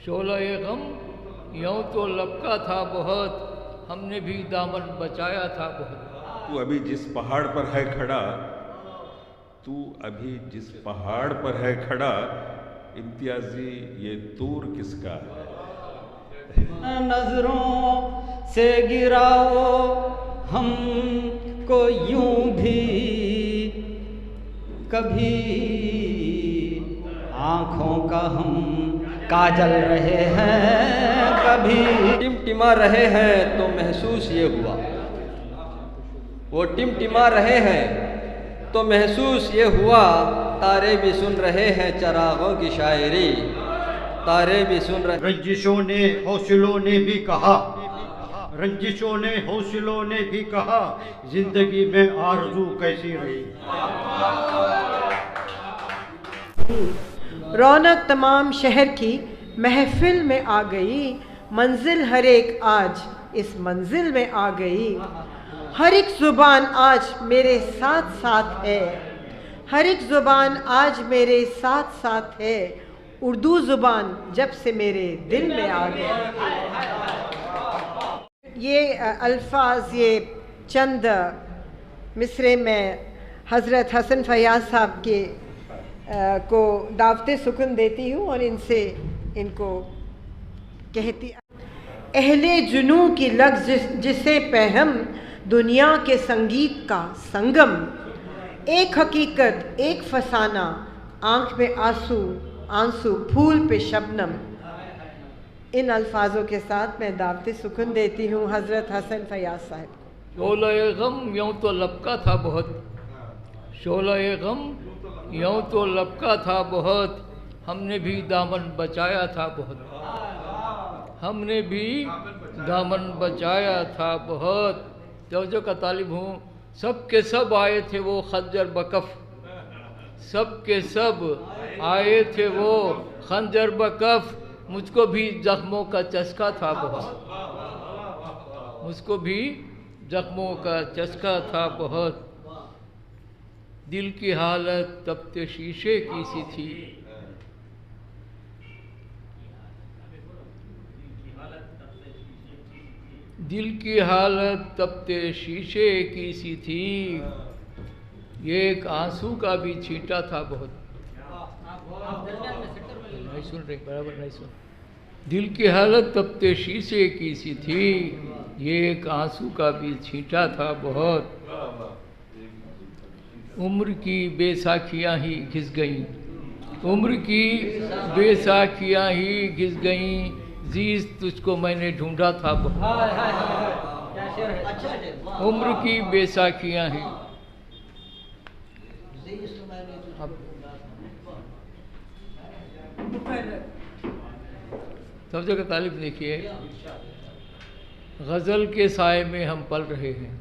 शोला गम यूँ तो लपका था बहुत, हमने भी दामन बचाया था बहुत। तू अभी जिस पहाड़ पर है खड़ा, तू अभी जिस पहाड़ पर है खड़ा, इम्तियाजी ये दूर किसका है। नजरों से गिराओ हमको यूं भी, कभी आँखों का हम काजल रहे हैं, कभी टिमटिमा रहे हैं तो महसूस ये हुआ, वो टिमटिमा रहे हैं तो महसूस ये हुआ, तारे भी सुन रहे हैं चरागों की शायरी, तारे भी सुन रहे। रंजिशों ने हौसलों ने भी कहा, रंजिशों ने हौसलों ने भी कहा, जिंदगी में आरज़ू कैसी रही। रौनक तमाम शहर की महफिल में आ गई, मंजिल हर एक आज इस मंजिल में आ गई। हर एक ज़ुबान आज मेरे साथ साथ है, हर एक ज़ुबान आज मेरे साथ साथ है, उर्दू ज़ुबान जब से मेरे दिल में आ गई। ये अल्फाज, ये चंद मिसरे में हज़रत हसन फयाज़ साहब के को दावते सुकून देती हूँ और इनको कहती। अहले जुनू की लफ्ज़ जिसे पहम, दुनिया के संगीत का संगम, एक हकीकत एक फसाना, आँख में आंसू आंसू फूल पे शबनम। इन अल्फाजों के साथ मैं दावते सुकून देती हूँ हज़रत हसन फयाज़ साहब को। शोला गम यूँ तो लपका था बहुत, शोला गम यूँ तो लपका था बहुत, हमने भी दामन बचाया था बहुत, हमने भी दामन बचाया था बहुत। जो का तालिब हूँ, सब के सब आए थे वो खंजर बकफ, सब के सब आए थे वो खंजर बकफ, मुझको भी जख्मों का चस्का था बहुत, मुझको भी जख्मों का चस्का था बहुत। दिल की हालत तपते शीशे की सी थी, दिल की हालत तपते शीशे की सी थी, ये एक आंसू का भी छींटा था बहुत। नहीं सुन रहे, बराबर नहीं सुन। दिल की हालत तपते शीशे की सी थी, ये एक आंसू का भी छींटा था बहुत। उम्र की बेसाखियाँ ही घिस गईं, उम्र की बेसाखियाँ ही घिस गईं, जीज तुझको मैंने ढूंढा था बहुत। उम्र की बेसाखियाँ ही। सब जगह तालिब देखिए, गज़ल के साए में हम पल रहे हैं,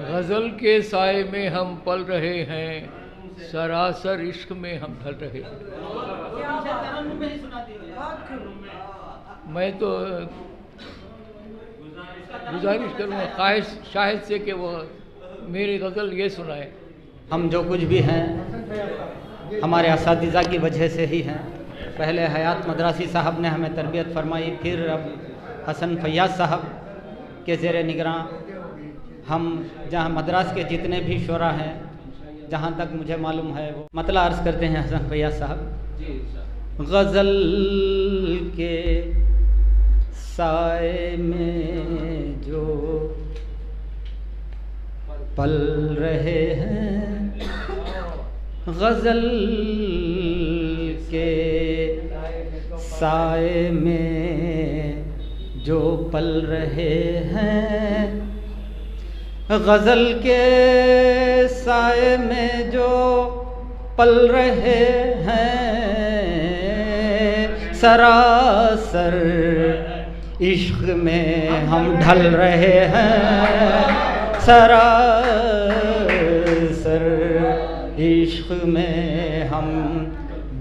गज़ल के साए में हम पल रहे हैं, सरासर इश्क में हम ढल रहे हैं। मैं तो गुजारिश करूँगा ख्वाहिश शाहिद से कि वो मेरी गज़ल ये सुनाए। हम जो कुछ भी हैं हमारे असातिज़ा की वजह से ही हैं। पहले हयात मद्रासी साहब ने हमें तरबियत फरमाई, फिर अब हसन फयाज़ साहब के ज़ेर निगरां हम जहाँ मद्रास के जितने भी शोरा हैं, जहाँ तक मुझे मालूम है वो मतला अर्ज़ करते हैं हसन फयाज़ साहब। गज़ल के साए में जो पल रहे हैं, गज़ल के साए में जो पल रहे हैं, गज़ल के साए में जो पल रहे हैं, सरासर इश्क में हम ढल रहे हैं, सरासर इश्क में हम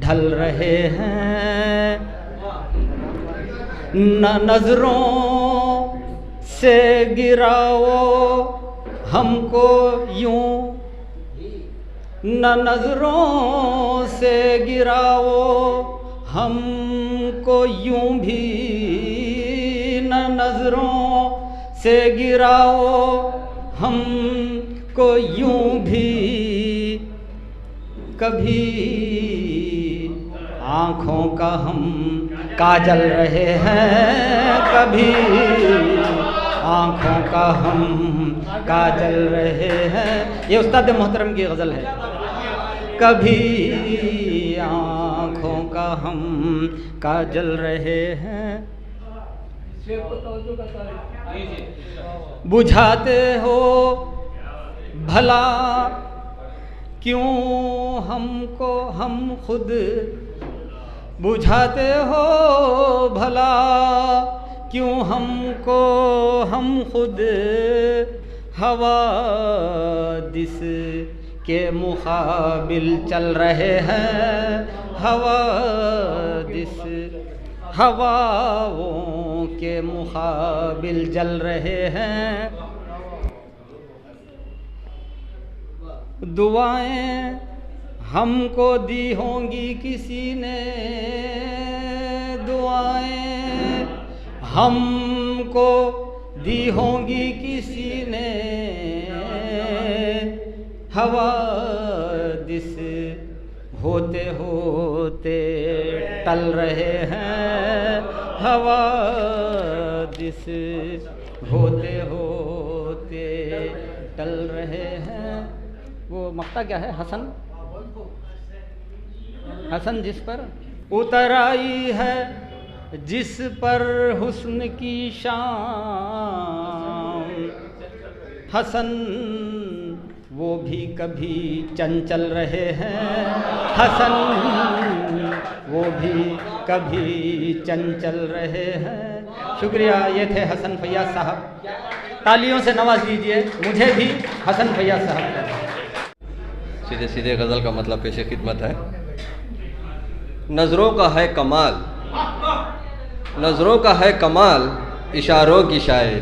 ढल रहे हैं। न नज़रों से गिराओ हमको यूं, न नज़रों से गिराओ हमको यूं भी न नजरों से गिराओ, हमको यूं भी कभी आँखों का हम काजल रहे हैं, कभी आँखों का हम काजल रहे हैं। ये उस्ताद मोहतरम की गज़ल है। कभी आँखों का हम काजल रहे हैं, बुझाते हो भला क्यों हमको हम खुद, बुझाते हो भला क्यों हमको हम खुद, हवादिस के मुकाबिल चल रहे हैं, हवादिस हवाओं के मुकाबिल जल रहे हैं। दुआएं हमको दी होंगी किसी ने, दुआएं हमको दी होंगी किसी ने, हवादिस होते होते टल रहे हैं, हवादिस होते होते टल रहे हैं। वो मक्ता क्या है? हसन, हसन जिस पर उतर आई है, जिस पर हुस्न की शान, हसन वो भी कभी चंचल रहे हैं, हसन वो भी कभी चंचल रहे हैं। शुक्रिया, ये थे हसन फैयाज साहब। तालियों से नवाज दीजिए मुझे भी हसन फैयाज साहब का। सीधे सीधे गज़ल का मतलब पेश खिदमत है। नज़रों का है कमाल, नज़रों का है कमाल, इशारों की शायरी,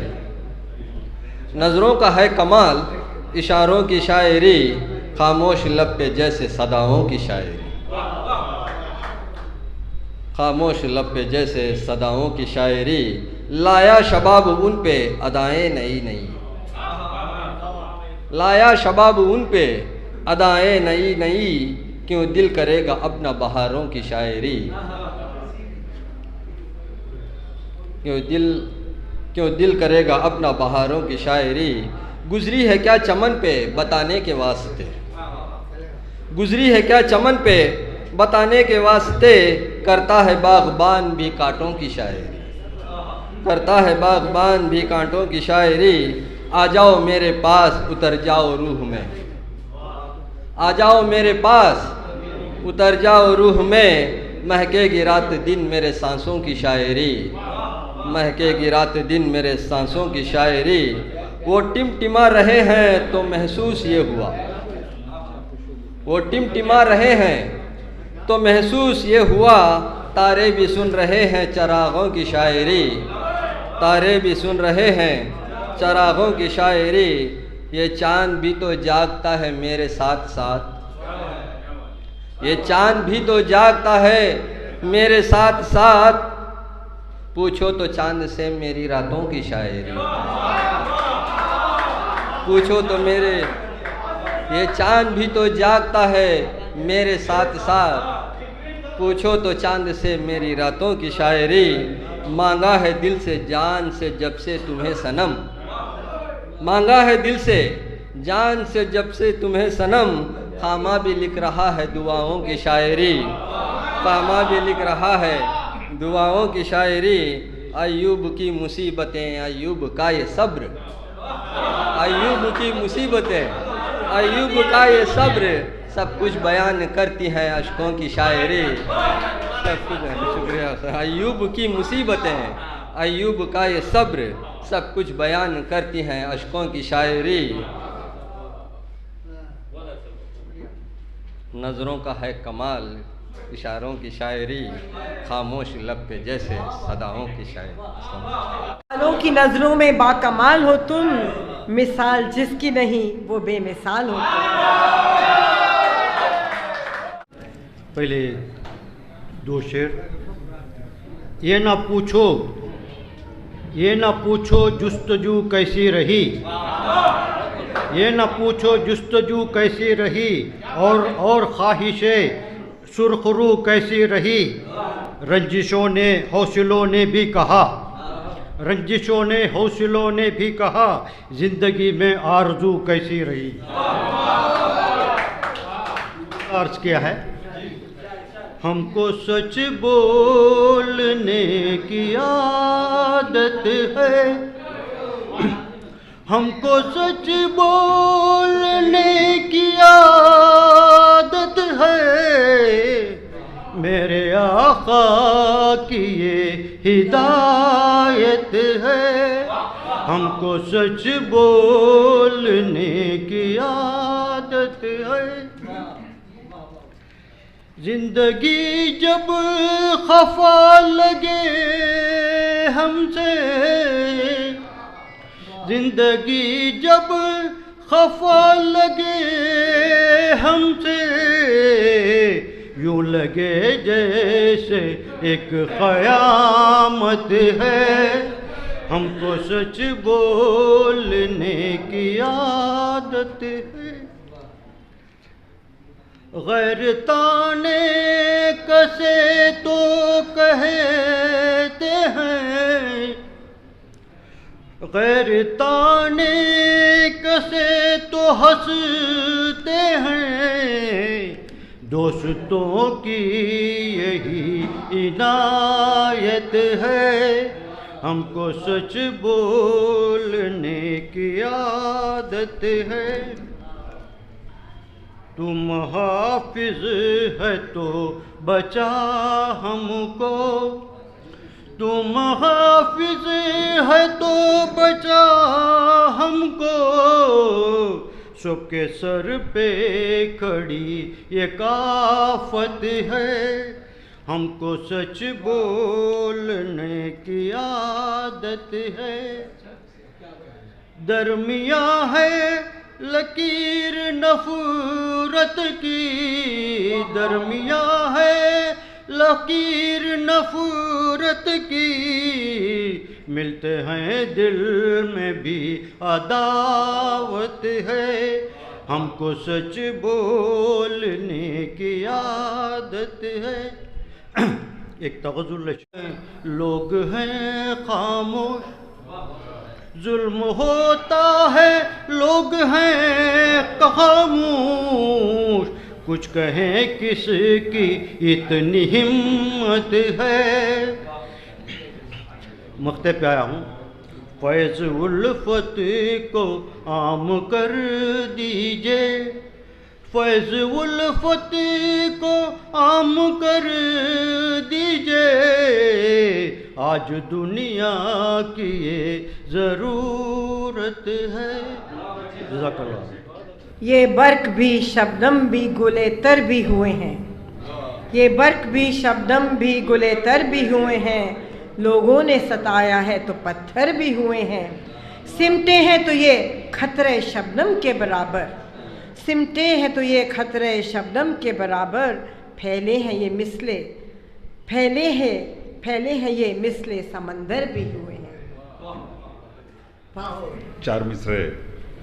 नज़रों का है कमाल, इशारों की शायरी, खामोश लब पे जैसे सदाओं की शायरी, खामोश लब पे जैसे सदाओं की शायरी, लाया शबाब उन पे अदाएं नई नई, लाया शबाब उन पे अदाएं नई नई, क्यों दिल करेगा अपना बहारों की शायरी, क्यों दिल करेगा अपना बहारों की शायरी, गुजरी है क्या चमन पे बताने के वास्ते, गुजरी है क्या चमन पे बताने के वास्ते, करता है बाग़बान भी कांटों की शायरी, करता है बाग़बान भी कांटों की शायरी, आ जाओ मेरे पास उतर जाओ रूह में, आ जाओ मेरे पास उतर जाओ रूह में, महकेगी रात दिन मेरे सांसों की शायरी, महकेगी रात दिन मेरे सांसों की शायरी, वो टिमटिमा रहे हैं तो महसूस ये हुआ, वो टिमटिमा रहे हैं तो महसूस ये हुआ, तारे भी सुन रहे हैं चरागों की शायरी, तारे भी सुन रहे हैं चरागों की शायरी, ये चाँद भी तो जागता है मेरे साथ साथ, ये चाँद भी तो जागता है मेरे साथ साथ, पूछो तो चाँद से मेरी रातों की शायरी, पूछो तो मेरे, ये चाँद भी तो जागता है मेरे साथ साथ, पूछो तो चाँद से मेरी रातों की शायरी, मांगा है दिल से जान से जब से तुम्हें सनम, मांगा है दिल से जान से जब से तुम्हें सनम, खामा भी लिख रहा है दुआओं की शायरी, खामा भी लिख रहा है दुआओं की शायरी, अय्यूब की मुसीबतें अय्यूब का ये सब्र, अय्यूब की मुसीबतें अय्यूब का ये सब्र, सब कुछ बयान करती हैं अश्कों की शायरी, सब कुछ। शुक्रिया। अय्यूब की मुसीबतें अय्यूब का ये सब्र, सब कुछ बयान करती हैं अश्कों की शायरी, नज़रों का है कमाल, इशारों की शायरी, खामोश लब पे जैसे सदाओं की शायरी। वालों की नज़रों में बाकमाल हो तुम, मिसाल जिसकी नहीं वो बेमिसाल हो तुम। पहले दो शेर। ये ना पूछो जुस्तजू कैसी रही, ये ना पूछो जुस्तजू कैसी रही, और ख्वाहिशे सुरखरू कैसी रही। रंजिशों ने हौसलों ने भी कहा, रंजिशों ने हौसलों ने भी कहा, जिंदगी में आरज़ू कैसी रही। अर्ज किया है, हमको सच बोलने की आदत है, हमको सच बोलने की आदत है, मेरे आका की ये हिदायत है। हमको सच बोलने की आदत है। जिंदगी जब खफा लगे हमसे, जिंदगी जब खफा लगे हमसे, यूं लगे जैसे एक क़यामत है। हमको सच बोलने की आदत है। गैर ताने कसे तो कहते हैं, गैर ताने कसे तो हंसते हैं, दोस्तों की यही इनायत है। हमको सच बोलने की आदत है। तुम हाफिज है तो बचा हमको, तुम हाफिज है तो बचा हमको, सबके सर पे खड़ी ये काफत है। हमको सच बोलने की आदत है। दरमियाँ है लकीर नफरत की, दरमियाँ है लकीर नफरत की, मिलते हैं दिल में भी अदावत है। हमको सच बोलने की आदत है। एक तग़ज़ुल लोग हैं खामोश, जुल्म होता है, लोग हैं खामोश, कुछ कहें किसकी इतनी हिम्मत है। मक्ते पे आया हूँ। फैज़ उल्फत को आम कर दीजिए, फैज़ उल्फत को आम कर दीजिए, आज दुनिया की ये ज़रूरत है। जज़ाकल्लाह। ये बर्क भी शबनम भी गुले तर भी हुए हैं, ये बर्क भी शबनम भी गुले तर भी हुए हैं, लोगों ने सताया है तो पत्थर भी हुए हैं। सिमटे हैं तो ये खतरे शबनम के बराबर, सिमटे हैं तो ये खतरे शबनम के बराबर, फैले हैं ये मिसले, फैले हैं ये मिसले समंदर भी हुए हैं। चार मिसरे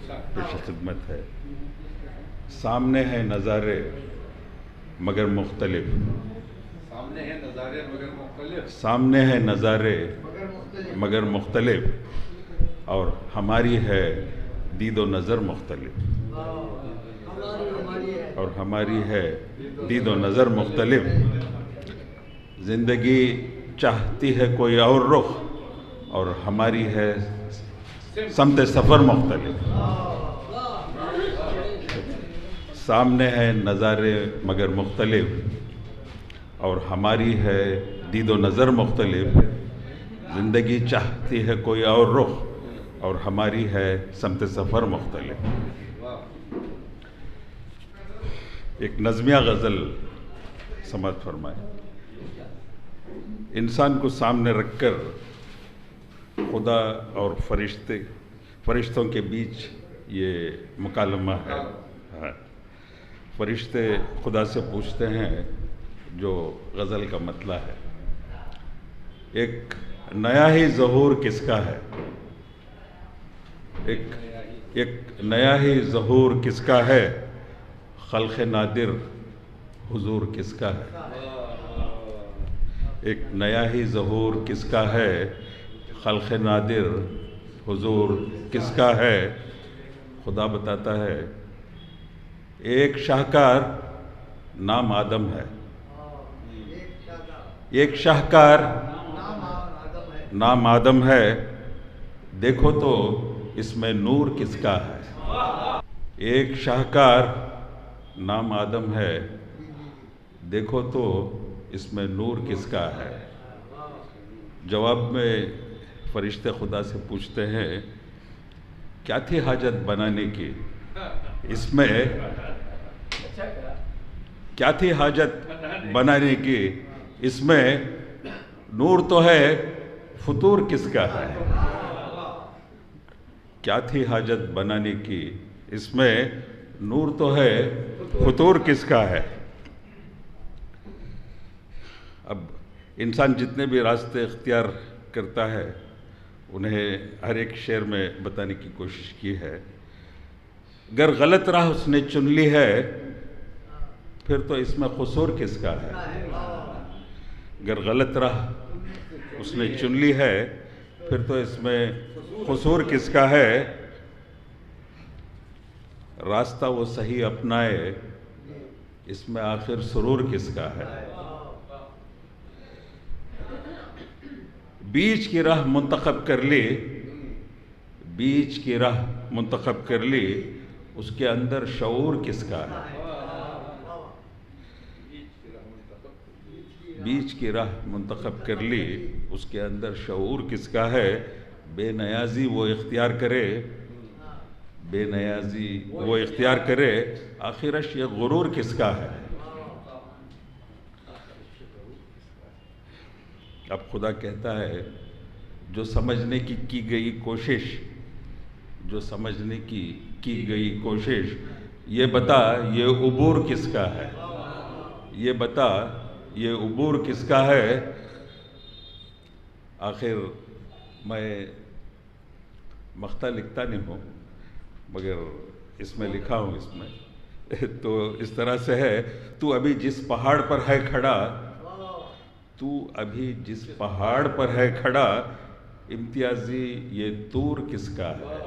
पेश खिदमत है। सामने है नज़ारे मगर मुख्तलिफ, सामने है नज़ारे मगर मुख्तलिफ, सामने है नज़ारे मगर मुख्तलिफ, और हमारी है दीदो नज़र मुख्तलिफ, और हमारी है दीदो नज़र मुख्तलिफ। ज़िंदगी चाहती है कोई और रुख, और हमारी है समते सफ़र मुख्तलिफ। सामने है नज़ारे मगर मुख्तलिफ, और हमारी है दीदो नज़र मुख्तलिफ। ज़िंदगी चाहती है कोई और रुख, और हमारी है समते सफ़र मुख्तलिफ। एक नज़मिया गज़ल समाअत फरमाए। इंसान को सामने रखकर खुदा और फरिश्तों के बीच ये मुकालमा है। हाँ। फरिश्ते खुदा से पूछते हैं जो गज़ल का मतला है। एक नया ही ज़हूर किसका है, एक नया ही ज़हूर किसका है, खल्क़ नादिर हुजूर किसका है। एक नया ही ज़हूर किसका है, खल्क़ नादिर हुजूर किसका है। खुदा बताता है एक शाहकार नाम आदम है, एक शाहकार नाम आदम है, देखो तो इसमें नूर किसका है। एक शाहकार नाम आदम है, देखो तो इसमें नूर किसका है। जवाब में फरिश्ते खुदा से पूछते हैं क्या थी हाजत बनाने की, इसमें क्या थी हाजत बनाने की, इसमें नूर तो है, फतूर किसका है। क्या थी हाजत बनाने की, इसमें नूर तो है, फतूर किसका है। अब इंसान जितने भी रास्ते इख्तियार करता है उन्हें हर एक शेर में बताने की कोशिश की है। अगर गलत राह उसने चुन ली है फिर तो इसमें कसूर किसका है। अगर गलत राह उसने चुन ली है फिर तो इसमें कसूर किसका है। रास्ता वो सही अपनाए, इसमें आखिर सुरूर किसका है। बीच की राह मुंतखब कर ली, बीच की राह मुंतखब कर ली, उसके अंदर शऊर किसका है। बीच की राह मुंतखब कर ली, उसके अंदर शऊर किसका है। बेनयाजी वो इख्तियार करे, बेनयाजी वो इख्तियार करे, आखिरश ये गुरूर किसका है। अब खुदा कहता है जो समझने की गई कोशिश, जो समझने की गई कोशिश, ये बता ये उबूर किसका है। ये बता ये उबूर किसका है। आखिर मैं मख्ता लिखता नहीं हूँ मगर इसमें लिखा हूँ इसमें तो इस तरह से है। तू अभी जिस पहाड़ पर है खड़ा, तू अभी जिस पहाड़ पर है खड़ा, इम्तियाजी ये तूर किसका है।